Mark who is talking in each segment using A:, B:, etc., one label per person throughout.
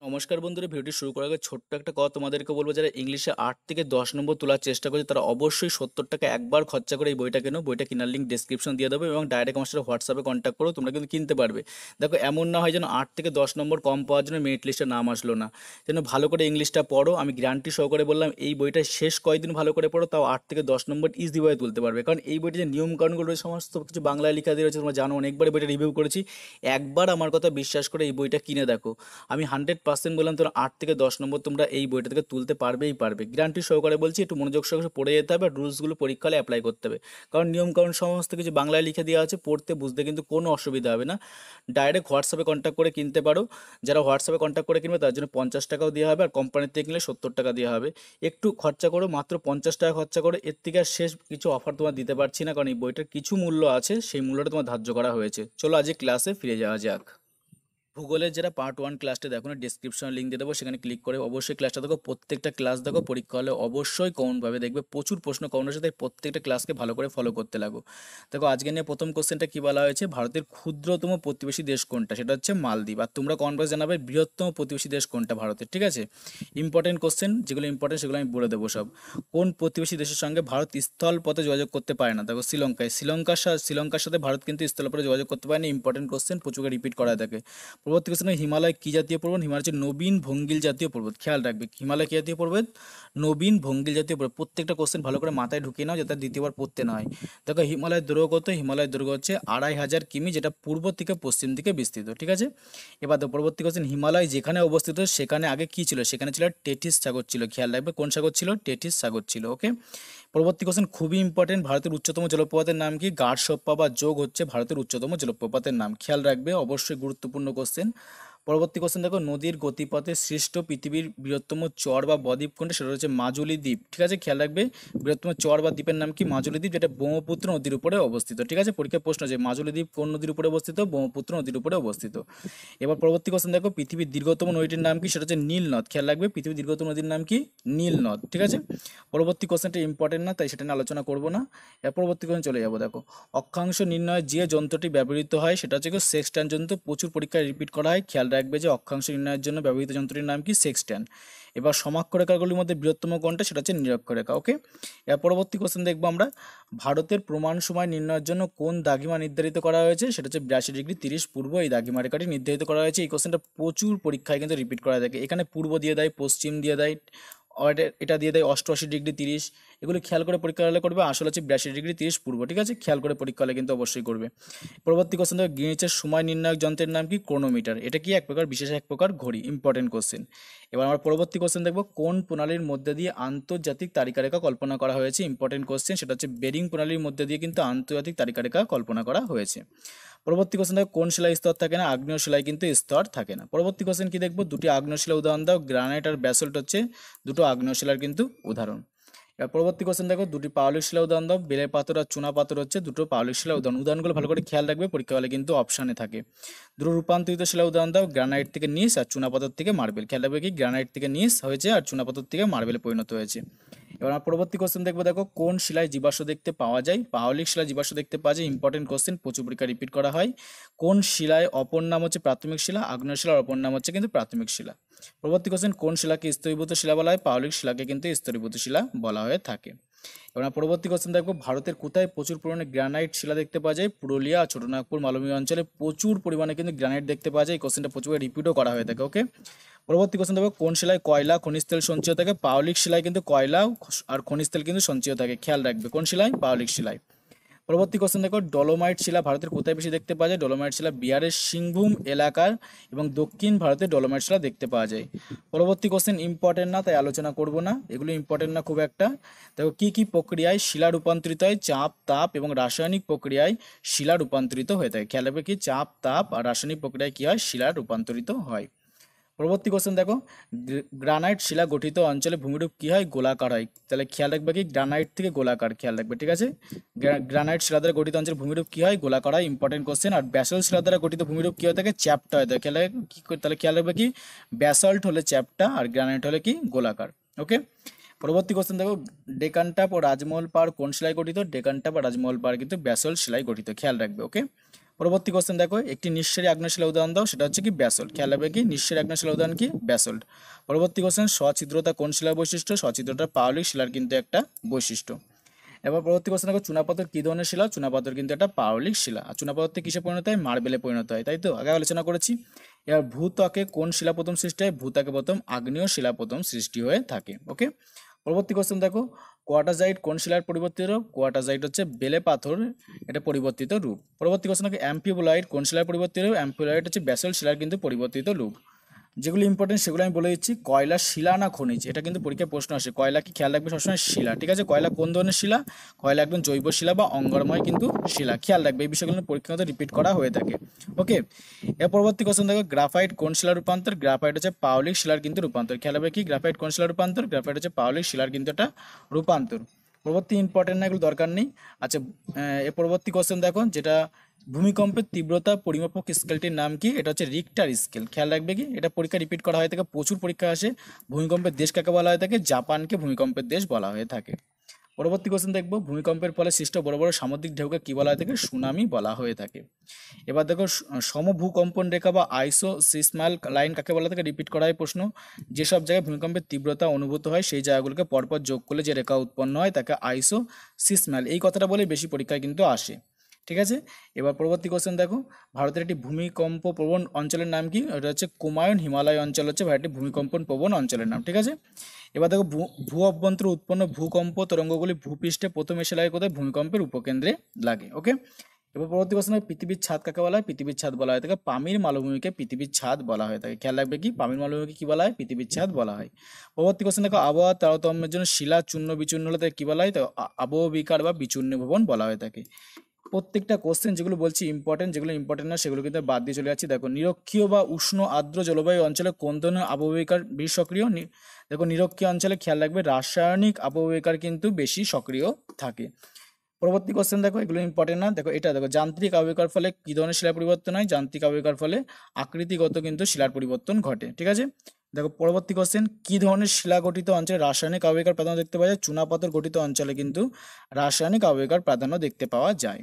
A: নমস্কার বন্ধুরা, ভিডিওটি শুরু করার আগে ছোট্ট একটা কথা তোমাদেরকে বলবো, যারা ইংলিশে 8 থেকে 10 নম্বর তোলার চেষ্টা করছে তারা অবশ্যই 70 টাকা একবার খরচা করে এই বইটা কেনো। বইটা কেনার লিঙ্ক ডেসক্রিপশন দিয়ে দেবো এবং ডাইরেক্ট আমার সাথে হোয়াটসঅ্যাপে কন্ট্যাক্ট করো, তোমরা কিন্তু কিনতে পারবে। দেখো, এমন না হয় যেন 8 থেকে 10 নম্বর কম পাওয়ার জন্য মেরিট লিস্টে নাম আসলো না। যেন ভালো করে ইংলিশটা পড়ো, আমি গ্যারান্টি সহকারে বললাম এই বইটা শেষ কয়েকদিন ভালো করে পড়ো, তাও 8 থেকে 10 নম্বর ইজিভাবে তুলতে পারবে। কারণ এই বইটা যে নিয়মকানুনগুলো রয়েছে সমস্ত কিছু বাংলায় লেখা দিয়ে রয়েছে, তোমরা জানো, অনেকবার বইটা রিভিউ করেছি। একবার আমার কথা বিশ্বাস করে এই বইটা কিনে দেখো, আমি 100% বললাম তোমরা 8 থেকে 10 নম্বর তোমরা এই বইটা থেকে তুলতে পারবেই পারবে, গ্যারান্টি সহকারে বলছি। একটু মনোযোগ সহকারে পড়ে যেতে হবে আর রুলসগুলো পরীক্ষা হলে অ্যাপ্লাই করতে হবে। কারণ নিয়মকানুন সমস্ত কিছু বাংলায় লিখে দেওয়া আছে, পড়তে বুঝতে কিন্তু কোনো অসুবিধা হবে না। ডাইরেক্ট হোয়াটসঅ্যাপে কন্ট্যাক্ট করে কিনতে পারো। যারা হোয়াটসঅ্যাপে কন্ট্যাক্ট করে কিনবে তার জন্য 50 টাকাও দেওয়া হবে, আর কোম্পানির থেকে কিনলে 70 টাকা দেওয়া হবে। একটু খরচা করো, মাত্র 50 টাকা খরচা করো, এর থেকে আর শেষ কিছু অফার তোমার দিতে পারছি না, কারণ এই বইটার কিছু মূল্য আছে, সেই মূল্যটা তোমার ধার্য করা হয়েছে। চলো আজকে ক্লাসে ফিরে যাওয়া যাক। ভূগোলের যারা পার্ট 1 ক্লাসটা দেখো না, ডিসক্রিপশনে লিঙ্ক দিয়ে দেবো, সেখানে ক্লিক করে অবশ্যই ক্লাসটা দেখো। প্রত্যেকটা ক্লাস দেখো, পরীক্ষা হলে অবশ্যই কমন পাবে, দেখবে প্রচুর প্রশ্ন কমন আসে, তাই প্রত্যেকটা ক্লাসকে ভালো করে ফলো করতে লাগো। দেখো, আজকে নিয়ে প্রথম কোশ্চেনটা কি বলা হয়েছে, ভারতের ক্ষুদ্রতম প্রতিবেশী দেশ কোনটা, সেটা হচ্ছে মালদ্বীপ। আর তোমরা কনভার্স জানাবে বৃহত্তম প্রতিবেশী দেশ কোনটা ভারতের, ঠিক আছে। ইম্পর্টেন্ট কোশ্চেন, যেগুলো ইম্পর্টেন্ট সেগুলো আমি বলে দেবো সব। কোন প্রতিবেশী দেশের সঙ্গে ভারত স্থল পথে যোগাযোগ করতে পারে না, দেখো শ্রীলঙ্কার সাথে ভারত কিন্তু স্থলপথে যোগাযোগ করতে পারে না। ইম্পর্টেন্ট কোশ্চেন, প্রচুর রিপিট করা থাকে। পরবর্তী কোশ্চেন, হিমালয় কি জাতীয় পর্বত, হিমালয় হচ্ছে নবীন ভঙ্গিল জাতীয় পর্বত। খেয়াল রাখবে, হিমালয় কি জাতীয় পর্বত, নবীন ভঙ্গিল জাতীয় পর্বত। প্রত্যেকটা কোশ্চেন ভালো করে মাথায় ঢুকিয়ে নাও, যাতে দ্বিতীয়বার পড়তে না হয়। দেখো, হিমালয়ের দৈর্ঘ্য কত, হিমালয়ের দৈর্ঘ্য হচ্ছে 2500 কিমি, যেটা পূর্ব থেকে পশ্চিম দিকে বিস্তৃত, ঠিক আছে। এবার তো পরবর্তী কোশ্চেন, হিমালয় যেখানে অবস্থিত সেখানে আগে কি ছিল, সেখানে ছিল টেথিস সাগর ছিল। খেয়াল রাখবে কোন সাগর ছিল, টেথিস সাগর ছিল, ওকে। পরবর্তী কোশ্চেন খুবই ইম্পর্টেন্ট, ভারতের উচ্চতম জলপ্রপাতের নাম কি, গাঢ়সপ্পা বা যোগ হচ্ছে ভারতের উচ্চতম জলপ্রপাতের নাম। খেয়াল রাখবে, অবশ্যই গুরুত্বপূর্ণ কোশ্চেন। পরবর্তী কোশ্চেন দেখো, নদীর গতিপথে সৃষ্ট পৃথিবীর বৃহত্তম চর বা বদ্বীপ কোনটা, সেটা হচ্ছে মাজুলি দ্বীপ, ঠিক আছে। খেয়াল রাখবে, বৃহত্তম চর বা দ্বীপের নাম কি, মাজুলি দ্বীপ, যেটা ব্রহ্মপুত্র নদীর উপরে অবস্থিত, ঠিক আছে। পরীক্ষার প্রশ্ন আছে মাজুলি দ্বীপ কোন নদীর উপরে অবস্থিত, ব্রহ্মপুত্র নদীর উপরে অবস্থিত। এবার পরবর্তী কোশ্চেন দেখো, পৃথিবীর দীর্ঘতম নদীটির নাম কি, সেটা হচ্ছে নীল নদ। খেয়াল রাখবে, পৃথিবীর দীর্ঘতম নদীর নাম কি, নীল নদ, ঠিক আছে। পরবর্তী কোশ্চেনটা ইম্পর্টেন্ট না, তাই সেটা নিয়ে আলোচনা করবো না। এর পরবর্তী কোশ্চেন চলে যাবো। দেখো, অক্ষাংশ নির্ণয়ে যে যন্ত্রটি ব্যবহৃত হয় সেটা হচ্ছে কি সেক্সট্যান যন্ত্র, প্রচুর পরীক্ষায় রিপিট করা হয়। খেয়াল রাখবে যে অক্ষাংশ নির্ণয়ের জন্য ব্যবহৃত যন্ত্রটির নাম কি, সেক্সট্যান। এবার সমাক্ষরেখাগুলির মধ্যে বৃহত্তম কোনটা, সেটা হচ্ছে নিরক্ষরেখা, ওকে। এর পরবর্তী কোশ্চেন দেখবো আমরা, ভারতের প্রমাণ সময় নির্ণয়ের জন্য কোন দাগিমা নির্ধারিত করা হয়েছে, সেটা হচ্ছে 82°30 পূর্ব, এই দাগিমা রেখাটি নির্ধারিত করা হয়েছে। এই কোশ্চেনটা প্রচুর পরীক্ষায় কিন্তু রিপিট করা থাকে, এখানে পূর্ব দিয়ে দেয়, পশ্চিম দিয়ে দেয়, আর এটা দিয়ে দেয় 88°30। এগুলো খেয়াল করে পরীক্ষা হলে করবে, আসলে হচ্ছে 82°30 পূর্ব, ঠিক আছে। খেয়াল করে পরীক্ষা হলে কিন্তু অবশ্যই করবে। পরবর্তী কোশ্চেন দেখো, গ্রিনিচের সময় নির্ণায়ক যন্ত্রের নাম কি, ক্রোনোমিটার। এটা কি এক প্রকার বিশেষ এক প্রকার ঘড়ি, ইম্পর্টেন্ট কোশ্চেন। এবার আমরা পরবর্তী কোশ্চেন দেখবো, কোন প্রণালীর মধ্যে দিয়ে আন্তর্জাতিক তালিকারেখা কল্পনা করা হয়েছে, ইম্পর্টেন্ট কোশ্চেন। সেটা হচ্ছে বেরিং প্রণালীর মধ্যে দিয়ে কিন্তু আন্তর্জাতিক তালিকারেখা কল্পনা করা হয়েছে। পরবর্তী কোশ্চেন দেখো, কোন শিলায় স্তর থাকে না, আগ্নেয় শিলায় কিন্তু স্তর থাকে না। পরবর্তী কোশ্চেন কি দেখবো, দুটি আগ্নেয় শিলা উদাহরণ দাও। গ্রানাইট আর ব্যাসল্ট হচ্ছে দুটো আগ্নেয় শিলার কিন্তু উদাহরণ। এবার পরবর্তী কোশ্চেন দেখো, দুটি পাললিক শিলা উদাহরণ দাও। বেলে পাথর আর চুনা পাথর হচ্ছে দুটো পাললিক শিলা উদাহরণ। উদাহরণগুলো ভালো করে খেয়াল রাখবে, পরীক্ষা হলে কিন্তু অপশানে থাকে। দুটো রূপান্তরিত শিলা উদাহরণ দাও। গ্রানাইট থেকে নিস আর চুনা পাথর থেকে মার্বেল। খেয়াল রাখবে কি, গ্রানাইট থেকে নিস হয়েছে আর চুনা পাথর থেকে মার্বেলে পরিণত হয়েছে। এবার আমরা পরবর্তী কোশ্চেন দেখবো, দেখো কোন শিলায় জীবাশ্ম দেখতে পাওয়া যায়, পাললিক শিলায় জীবাশ্ম দেখতে পাওয়া যায়, ইম্পর্টেন্ট কোশ্চেন, প্রচুর পরীক্ষা রিপিট করা হয়। কোন শিলায় অপর নাম হচ্ছে প্রাথমিক শিলা, আগ্নেয় শিলার অপর নাম হচ্ছে কিন্তু প্রাথমিক শিলা। পরবর্তী কোশ্চেন, কোন শিলাকে স্তরীভূত শিলা বলা হয়, পাললিক শিলাকে কিন্তু স্তরীভূত শিলা বলা হয়ে থাকে। এবার আমরা পরবর্তী কোশ্চেন দেখবো, ভারতের কোথায় প্রচুর পরিমাণে গ্রানাইট শিলা দেখতে পাওয়া যায়, পুরুলিয়া, ছোটনাগপুর, মালভূমি অঞ্চলে প্রচুর পরিমাণে কিন্তু গ্রানাইট দেখতে পাওয়া যায়। এই কোশ্চেনটা প্রচুর রিপিটও করা হয়ে থাকে, ওকে। পরবর্তী কোশ্চেন দেখো, কোন শিলায় কয়লা খনিজ তেল সঞ্চয় থাকে, পাললিক শিলায় কিন্তু কয়লা আর খনিজ তেল কিন্তু সঞ্চয় থাকে। খেয়াল রাখবে কোন শিলায়, পাললিক শিলায়। পরবর্তী কোশ্চেন দেখো, ডলোমাইট শিলা ভারতের কোথায় বেশি দেখতে পাওয়া যায়, ডলোমাইট শিলা বিহারের সিংভূম এলাকার এবং দক্ষিণ ভারতে ডলোমাইট শিলা দেখতে পাওয়া যায়। পরবর্তী কোশ্চেন ইম্পর্টেন্ট না, তাই আলোচনা করব না, এগুলো ইম্পর্টেন্ট না খুব একটা। দেখো, কি কি প্রক্রিয়ায় শিলা রূপান্তরিত হয়, চাপ, তাপ এবং রাসায়নিক প্রক্রিয়ায় শিলা রূপান্তরিত হয়ে থাকে। খেয়াল রাখবে কি, চাপ, তাপ আর রাসায়নিক প্রক্রিয়ায় কি হয়, শিলা রূপান্তরিত হয়। পরবর্তী কোশ্চেন দেখো, গ্রানাইট শিলা গঠিত অঞ্চলে ভূমিরূপ কি হয়, গোলাকার হয়। তাহলে খেয়াল রাখবে কি, গ্রানাইট থেকে গোলাকার, খেয়াল রাখবে, ঠিক আছে। গ্রানাইট শিলা দ্বারা গঠিত অঞ্চলে ভূমিরূপ কি হয়, গোলাকার হয়, ইম্পর্টেন্ট কোশ্চেন। আর ব্যাসল্ট শিলা দ্বারা গঠিত ভূমিরূপ কি হয়ে থাকে, চ্যাপ্টা হয়ে থাকে। খেয়াল কি, তাহলে খেয়াল রাখবে কি, ব্যাসল্ট হলে চ্যাপ্টা আর গ্রানাইট হলে কি, গোলাকার, ওকে। পরবর্তী কোশ্চেন দেখো, ডেকানটাপ ও রাজমহল পাহাড় কোন শিলায় গঠিত, ডেকানটাপ আর রাজমহল পাহাড় কিন্তু ব্যাসল্ট শিলায় গঠিত। খেয়াল রাখবে, ওকে। পরবর্তী কোশ্চেন দেখো, একটি নিঃসারী আগ্নেয়শিলা উদাহরণ দাও, সেটা হচ্ছে কি ব্যাসল্ট। খেয়াল রাখবে কি নিঃসারী আগ্নেয়শিলা উদাহরণ কি ব্যাসল্ট। পরবর্তী কোশ্চেন, সছিদ্রতা কোন শিলার বৈশিষ্ট্য? সছিদ্রতা পাললিক শিলার কিন্তু একটা বৈশিষ্ট্য। এবার পরবর্তী কোশ্চেন দেখো, চুনাপাথর কি ধরনের শিলা? চুনাপাথর কিন্তু একটা পাললিক শিলা। আর চুনাপাথর কিসে পরিণত হয়? মার্বেলে পরিণত হয়, তাই তো আগে আলোচনা করেছি। এবার ভূত্বকে কোন শিলা প্রথম সৃষ্টি হয়? ভূত্বকে প্রথম আগ্নেয় শিলা প্রথম সৃষ্টি হয়ে থাকে। ওকে, পরবর্তী কোশ্চেন দেখো, কোয়াটাজাইট কোন শিলার পরিবর্তিত রূপ? কোয়াটাজাইট হচ্ছে বেলে পাথর, এটা পরিবর্তিত রূপ। পরবর্তী কোশ্চেন দেখো, অ্যাম্ফিবোলাইট কোন শিলার পরিবর্তিত রূপ? অ্যাম্ফিবোলাইট হচ্ছে ব্যাসল্ট শিলার কিন্তু পরিবর্তিত রূপ। যেগুলো ইম্পর্টেন্ট সেগুলো আমি বলে দিচ্ছি। কয়লা শিলা না খনিজ? এটা কিন্তু পরীক্ষায় প্রশ্ন আসে। কয়লা কি খেয়াল রাখবে সবসময় শিলা, ঠিক আছে। কয়লা কোন ধরনের শিলা? কয়লা একদম জৈব শিলা বা অঙ্গারময় কিন্তু শিলা, খেয়াল রাখবে এই বিষয়গুলো পরীক্ষাতে রিপিট করা হয়ে থাকে। ওকে, এর পরবর্তী কোশ্চেন দেখো, গ্রাফাইট কোন শিলার রূপান্তর? গ্রাফাইট হচ্ছে পাললিক শিলার কিন্তু রূপান্তর। খেয়াল রাখবে কি গ্রাফাইট কোন শিলার রূপান্তর? গ্রাফাইট হচ্ছে পাললিক শিলার কিন্তু একটা রূপান্তর। পরবর্তী ইম্পর্টেন্ট না, এগুলো দরকার নেই। আচ্ছা, এর পরবর্তী কোশ্চেন দেখো, যেটা ভূমিকম্পের তীব্রতা পরিমাপক স্কেলটির নাম কি? এটা হচ্ছে রিক্টার স্কেল। খেয়াল রাখবে কি এটা পরীক্ষা রিপিট করা হয়ে থাকে, প্রচুর পরীক্ষা আসে। ভূমিকম্পের দেশ কাকে বলা হয়ে থাকে? জাপানকে ভূমিকম্পের দেশ বলা হয়ে থাকে। পরবর্তী কোশ্চেন দেখবো, ভূমিকম্পের ফলে সৃষ্ট বড় বড় সামুদ্রিক ঢেউকে কি বলা হয়ে থাকে? সুনামি বলা হয়ে থাকে। এবার দেখো, সমভূকম্পন রেখা বা আইসোসিসমাল লাইন কাকে বলা থাকে? রিপিট করা হয় প্রশ্ন। যেসব জায়গায় ভূমিকম্পের তীব্রতা অনুভূত হয় সেই জায়গাগুলোকে পরপর যোগ করলে যে রেখা উৎপন্ন হয় তাকে আইসোসিসমাল, এই কথাটা বলে বেশি পরীক্ষায় কিন্তু আসে, ঠিক আছে। এবার পরবর্তী কোশ্চেন দেখো, ভারতের একটি ভূমিকম্প প্রবণ অঞ্চলের নাম কি? এটা হচ্ছে কুমায়ুন হিমালয় অঞ্চল হচ্ছে ভারতের ভূমিকম্পন প্রবণ অঞ্চলের নাম, ঠিক আছে। এবার দেখো, ভূ অভ্যন্তর উৎপন্ন ভূকম্প তরঙ্গগুলি ভূপৃষ্ঠে প্রথম এসে লাগে কোথায়? ভূমিকম্পের উপকেন্দ্রে লাগে। ওকে, এবার পরবর্তী কোশ্চেন, পৃথিবীর ছাদ কাকে বলা হয়? পৃথিবীর ছাদ বলা হয় থাকে পামির মালভূমিকে পৃথিবীর ছাদ বলা হয়ে থাকে। খেয়াল রাখবে কি পামির মালভূমিকে কি বলা হয়? পৃথিবীর ছাদ বলা হয়। পরবর্তী কোশ্চেন দেখো, আবহাওয়া তারতম্যের জন্য শিলা চূর্ণ বিচূর্ণ হলে তাকে কি বলা হয়? তো আবহবিকার বা বিচূর্ণ ভবন বলা হয়ে থাকে। প্রত্যেকটা কোশ্চেন যেগুলো বলছি ইম্পর্টেন্ট, যেগুলো ইম্পর্টেন্ট না সেগুলো কিন্তু বাদ দিয়ে চলে যাচ্ছি। দেখো, নিরক্ষীয় বা উষ্ণ আর্দ্র জলবায়ু অঞ্চলে কোন ধরনের আবহবিকার বেশি সক্রিয়? দেখো, নিরক্ষীয় অঞ্চলে খেয়াল রাখবে রাসায়নিক আবহবিকার কিন্তু বেশি সক্রিয় থাকে। পরবর্তী কোশ্চেন দেখো, এগুলো ইম্পর্টেন্ট না। দেখো, এটা দেখো, যান্ত্রিক আবহবিকার ফলে কি ধরনের শিলার পরিবর্তন হয়? যান্ত্রিক আবহবিকার ফলে আকৃতিগত কিন্তু শিলার পরিবর্তন ঘটে, ঠিক আছে। দেখো, পরবর্তী কোশ্চেন, কি ধরনের শিলা গঠিত অঞ্চলে রাসায়নিক আবহবিকার প্রাধান্য দেখতে পাওয়া যায়? চুনাপাথর গঠিত অঞ্চলে কিন্তু রাসায়নিক আবহবিকার প্রাধান্য দেখতে পাওয়া যায়।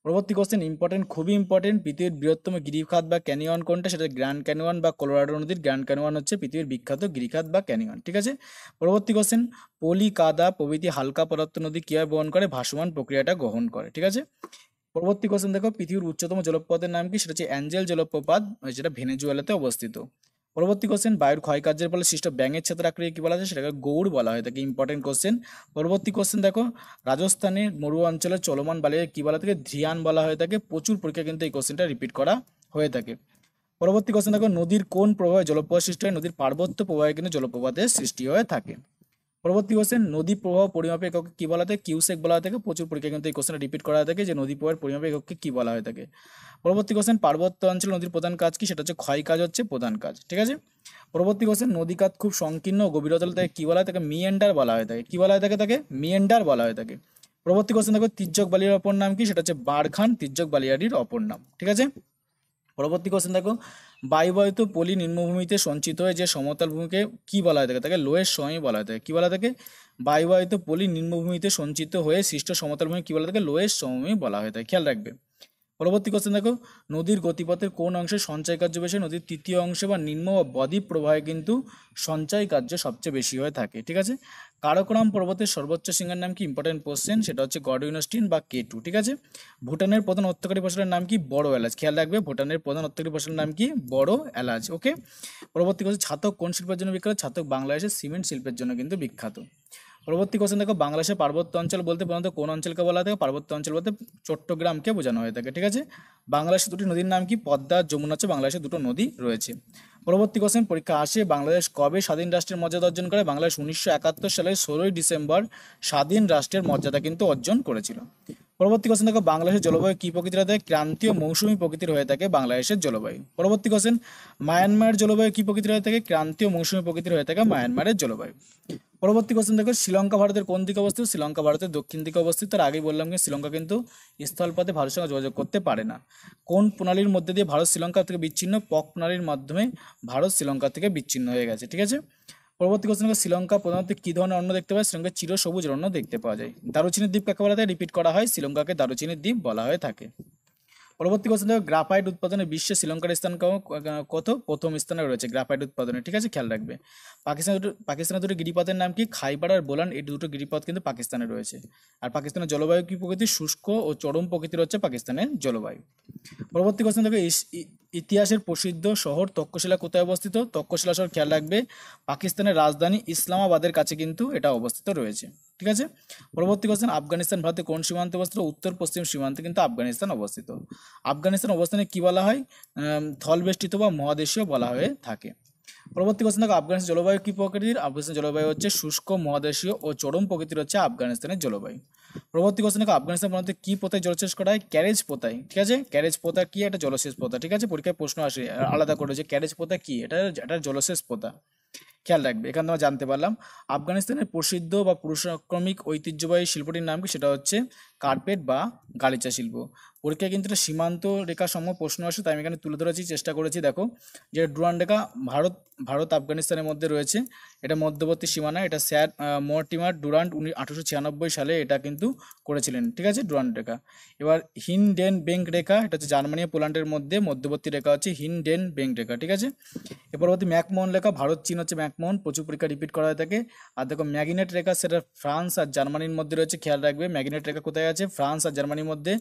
A: পরবর্তী কোশ্চেন ইম্পর্টেন্ট, খুবই ইম্পর্টেন্ট। পৃথিবীর বৃহত্তম গিরিখাত বা ক্যানিয়ন কোনটা? সেটা গ্র্যান্ড ক্যানিয়ন বা কলোরাডো নদীর গ্র্যান্ড ক্যানিয়ন হচ্ছে পৃথিবীর বিখ্যাত গিরিখাত বা ক্যানিয়ন, ঠিক আছে। পরবর্তী কোশ্চেন, পলি, কাদা প্রভৃতি হালকা পদার্থ নদী কিভাবে বহন করে? ভাসমান প্রক্রিয়াটা গ্রহণ করে, ঠিক আছে। পরবর্তী কোশ্চেন দেখো, পৃথিবীর উচ্চতম জলপ্রপাতের নাম কি? সেটা হচ্ছে অ্যাঞ্জেল জলপ্রপাত, যেটা ভেনেজুয়েলাতে অবস্থিত। পরবর্তী কোশ্চেন, বায়ুর ক্ষয়কার্যের ফলে সৃষ্ট ব্যাঙের ছাতার আকৃতি কি বলা যায়? সেটাকে গৌড় বলা হয় থাকে। Important question. পরবর্তী কোশ্চেন দেখো, রাজস্থানের মরু অঞ্চলে চলমান বালিকে কি বলা থাকে? ধ্রিয়ান বলা হয়ে থাকে। প্রচুর পরীক্ষা কিন্তু এই কোশ্চেনটা রিপিট করা হয়ে থাকে। পরবর্তী কোশ্চেন দেখো, নদীর কোন প্রবাহে জলপ্রবাহ সৃষ্টি হয়? নদীর পার্বত্য প্রবাহে কিন্তু জলপ্রপাতের সৃষ্টি হয়ে থাকে। পরবর্তী কোশ্চেন, নদী প্রবাহ পরিমাপের এককে কি বলা থাকে? কিউসেক বলা হয়ে থাকে। প্রচুর পরীক্ষা কিন্তু এই কোশ্চেনটা রিপিট করা হয়ে থাকে যে নদী প্রবাহের পরিমাপের এককে কি বলা হয়ে থাকে। পরবর্তী কোশ্চেন, পার্বত্য অঞ্চলে নদীর প্রধান কাজ কি? সেটা হচ্ছে ক্ষয় কাজ হচ্ছে প্রধান কাজ, ঠিক আছে। পরবর্তী কোশ্চেন, নদী কাত খুব সংকীর্ণ গভীরতা তাকে কি বলা হয়? তাকে মিয়েন্ডার বলা হয়ে থাকে। কি বলা হয়ে থাকে? তাকে মিয়েন্ডার বলা হয়ে থাকে। পরবর্তী কোশ্চেন দেখো, তির্যক বালিয়ার অপর নাম কি? সেটা হচ্ছে বারখান তির্যক বালিয়ারির অপর নাম, ঠিক আছে। পরবর্তী কোশ্চেন দেখো, বায়ুবাহিত পলি নিম্নভূমিতে সঞ্চিত হয়ে যে সমতল ভূমিকে কি বলা হয়ে থাকে? তাকে লোয়ের সময় বলা হয়ে থাকে। কি বলা থাকে? বায়ুবাহিত পলি নিম্নভূমিতে সঞ্চিত হয়ে সৃষ্ট সমতল ভূমি কি বলা থাকে? লোয়ের সমভূমি বলা হয়ে থাকে, খেয়াল রাখবে। পরবর্তী কোশ্চেন দেখো, নদীর গতিপথের কোন অংশে সঞ্চয় কার্য বেশি? নদীর তৃতীয় অংশে বা নিম্ন বা বদ্বীপ প্রবাহে কিন্তু সঞ্চয় কার্য সবচেয়ে বেশি হয়ে থাকে, ঠিক আছে। কারাকোরাম পর্বতের সর্বোচ্চ শৃঙ্গের নাম কি? ইম্পর্টেন্ট কোশ্চেন, সেটা হচ্ছে গডউইনস্টিন বা K2, ঠিক আছে। ভুটানের প্রধান অর্থকরী ফসলের নাম কি? বড় এলাচ। খেয়াল রাখবে, ভুটানের প্রধান অর্থকরী ফসলের নাম কি? বড় এলাচ। ওকে, পরবর্তী কোশ্চেন, ছাতক কোন শিল্পের জন্য বিখ্যাত? ছাতক বাংলাদেশের সিমেন্ট শিল্পের জন্য কিন্তু বিখ্যাত। পরবর্তী কোশ্চেন দেখো, বাংলাদেশের পার্বত্য অঞ্চল বলতে প্রধানত কোন অঞ্চলকে বলা হয়? পার্বত্য অঞ্চল বলতে চট্টগ্রামকে বোঝানো হয়ে থাকে, ঠিক আছে। বাংলাদেশের দুটি নদীর নাম কি? পদ্মা, যমুনা হচ্ছে বাংলাদেশের দুটো নদী রয়েছে। পরবর্তী কোশ্চেন, পরীক্ষা আসে, বাংলাদেশ কবে স্বাধীন রাষ্ট্রের মর্যাদা অর্জন করে? বাংলাদেশ 1971 সালের 16ই ডিসেম্বর স্বাধীন রাষ্ট্রের মর্যাদা কিন্তু অর্জন করেছিল। পরবর্তী কোশ্চেন দেখো, বাংলাদেশের জলবায়ু কি প্রকৃতির হয়ে থাকে? ক্রান্তীয় মৌসুমী প্রকৃতির হয়ে থাকে বাংলাদেশের জলবায়ু। পরবর্তী কোশ্চেন, মায়ানমারের জলবায়ু কি প্রকৃতির হয়ে থাকে? ক্রান্তীয় মৌসুমী প্রকৃতির হয়ে থাকে মায়ানমারের জলবায়ু। পরবর্তী কোশ্চেন দেখো, শ্রীলঙ্কা ভারতের কোন দিকে অবস্থিত? শ্রীলঙ্কা ভারতের দক্ষিণ দিকে অবস্থিত। তার আগেই বললাম যে শ্রীলঙ্কা কিন্তু স্থলপথে ভারতের সঙ্গে যোগাযোগ করতে পারে না। কোন প্রণালীর মধ্যে দিয়ে ভারত শ্রীলঙ্কা থেকে বিচ্ছিন্ন? পক প্রণালীর মাধ্যমে ভারত শ্রীলঙ্কা থেকে বিচ্ছিন্ন হয়ে গেছে, ঠিক আছে। পরবর্তী কোশ্চেন, শ্রীলঙ্কা প্রধানত কি ধরনের অন্ন দেখতে পায়? শ্রীলঙ্কায় চিরসবুজ অন্ন দেখতে পাওয়া যায়। দারুচিনির দ্বীপ কাকে বলা হয়? রিপিট করা হয়, শ্রীলঙ্কাকে দারুচিনির দ্বীপ বলা হয়ে থাকে। পরবর্তী কোশ্চেন দেখো, গ্রাফাইট উৎপাদনে বিশ্বে শ্রীলঙ্কার স্থান কত? প্রথম স্থানে রয়েছে গ্রাফাইট উৎপাদনে, ঠিক আছে, খেয়াল রাখবে। পাকিস্তানের দুটো গিরিপথের নাম কি? খাইবার আর বোলান, এই দুটো গিরিপথ কিন্তু পাকিস্তানে রয়েছে। আর পাকিস্তানের জলবায়ু কি প্রকৃতি? শুষ্ক ও চরম প্রকৃতির হচ্ছে পাকিস্তানের জলবায়ু। পরবর্তী কোশ্চেন দেখো, ইতিহাসের প্রসিদ্ধ শহর তক্ষশিলা কোথায় অবস্থিত? তক্ষশিলা শহর, খেয়াল রাখবে, পাকিস্তানের রাজধানী ইসলামাবাদের কাছে কিন্তু এটা অবস্থিত রয়েছে, ঠিক আছে। পরবর্তী কোশ্চেন, আফগানিস্তান ভারতের কোন সীমান্তে অবস্থিত? উত্তর পশ্চিম সীমান্তে কিন্তু আফগানিস্তান অবস্থিত। আফগানিস্তান অবস্থানে কি বলা হয়? স্থলবেষ্টিত বা মহাদেশীয় বলা হয়ে থাকে। পরবর্তী কোশ্চেন দেখো, আফগানিস্তান জলবায়ু কি প্রকৃতির? আফগানিস্তান জলবায়ু হচ্ছে শুষ্ক, মহাদেশীয় ও চরম প্রকৃতির হচ্ছে আফগানিস্তানের জলবায়ু। পরবর্তী কোশ্চেন দেখো, আফগানিস্তান মধ্যে কি পোতায় জলসেচ করা হয়? ক্যারেজ পোতায়, ঠিক আছে। ক্যারেজ পোতা কি? একটা জলসেচ পোতা, ঠিক আছে, পরীক্ষায় প্রশ্ন আসে আলাদা করে যে ক্যারেজ পোতা কি, এটা জলসেচ পোতা, খেয়াল রাখবে। এখানে আমরা জানতে পারলাম আফগানিস্তানের প্রসিদ্ধ বা পুরুষাক্রমিক ঐতিহ্যবাহী শিল্পটির নাম কি? সেটা হচ্ছে কার্পেট বা গালিচা শিল্প। পরীক্ষায় কিন্তু এটা সীমান্ত রেখা সম প্রশ্ন আসে, তাই আমি এখানে তুলে ধরেছি, চেষ্টা করেছি। দেখো যে ডুরান্ড রেখা ভারত আফগানিস্তানের মধ্যে রয়েছে, এটা মধ্যবর্তী সীমানা, এটা স্যার মর্টিমার ডুরান্ড 1896 সালে এটা কিন্তু করেছিলেন, ঠিক আছে, ডুরান্ড রেখা। এবার হিন্ডেনবের্গ রেখা, এটা হচ্ছে জার্মানি ও পোল্যান্ডের মধ্যে মধ্যবর্তী রেখা হচ্ছে হিন্ডেনবের্গ রেখা, ঠিক আছে। এর পরবর্তী ম্যাকমোহন রেখা, ভারত চীন হচ্ছে ম্যাকমোহন, প্রচুর পরীক্ষা রিপিট করা হয়ে থাকে। আর দেখো ম্যাগনেট রেখা, সেটা ফ্রান্স আর জার্মানির মধ্যে রয়েছে, খেয়াল রাখবে। ম্যাগনেট রেখা কোথায় আছে? ফ্রান্স আর জার্মানির মধ্যে।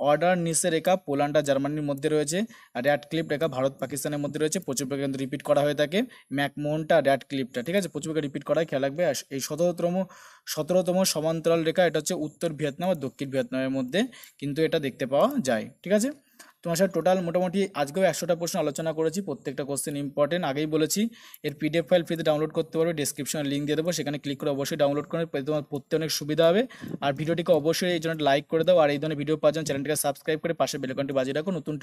A: অর্ডার নিসে রেখা পোল্যান্ড আর জার্মানির মধ্যে রয়েছে। আর র্যাড ক্লিপ রেখা ভারত পাকিস্তানের মধ্যে রয়েছে, প্রচুর পরীক্ষা কিন্তু রিপিট করা হয়ে থাকে ম্যাকমোহনটা, র্যাড ক্লিপটা, ঠিক আছে, প্রচুর পরীক্ষা রিপিট করা হয়, খেয়াল রাখবে। আর এই 17তম সমান্তরাল রেখা, এটা হচ্ছে উত্তর ভিয়েতনাম আর দক্ষিণ ভিয়েতনামের মধ্যে কিন্তু এটা দেখতে পাওয়া যায়, ঠিক আছে। তোমার সাথে টোটাল মোটামুটি আজকেও 100টা প্রশ্ন আলোচনা করেছি, প্রত্যেকটা কোশ্চেন ইম্পর্টেন্ট, আগেই বলেছি। এর পিডিএফ ফাইল ফ্রিতে ডাউনলোড করতে পারবে, ডিসক্রিপশনে লিঙ্ক দিয়ে দেবো, সেখানে ক্লিক করে অবশ্যই ডাউনলোড করে তোমার পড়তে অনেক সুবিধা হবে। আর ভিডিওটিকে অবশ্যই এই জন্য লাইক করে দাও, আর এই ধরনের ভিডিও পাওয়ার জন্য চ্যানেলটিকে সাবস্ক্রাইব করে পাশে বেল আইকনটি বাজিয়ে রাখো। নতুন